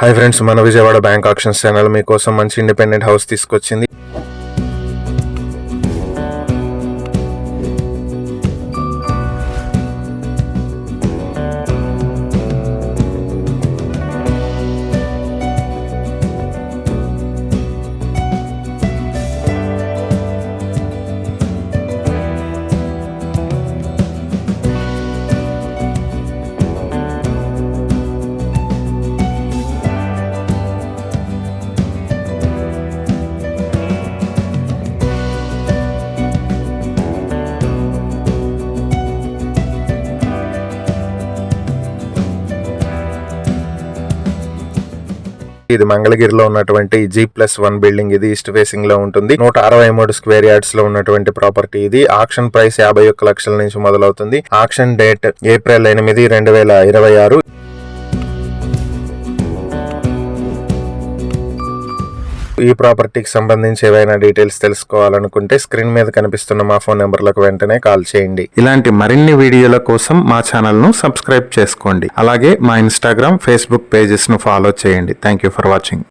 Hi friends, మన Vijayawada bank actions channel మీకోసం మంచి ఇండిపెండెంట్ హౌస్ తీసుకొచ్చింది. ఇది మంగళగిరిలో ఉన్నటువంటి G+1 బిల్డింగ్. ఇది ఈస్ట్ ఫేసింగ్ లో ఉంటుంది. 163 స్క్వేర్ యార్డ్స్ లో ఉన్నటువంటి ప్రాపర్టీ ఇది. ఆక్షన్ ప్రైస్ 51 లక్షల నుంచి మొదలవుతుంది. Auction date April 8, 2026. ఈ ప్రాపర్టీకి సంబంధించి ఏవైనా డీటెయిల్స్ తెలుసుకోవాలనుకుంటే స్క్రీన్ మీద కనిపిస్తున్న మా ఫోన్ నెంబర్లకు వెంటనే కాల్ చేయండి. ఇలాంటి మరిన్ని వీడియోల కోసం మా ఛానల్ ను సబ్స్క్రైబ్ చేసుకోండి. అలాగే మా ఇన్స్టాగ్రామ్, ఫేస్బుక్ పేజెస్ ను ఫాలో చేయండి. Thank you for watching.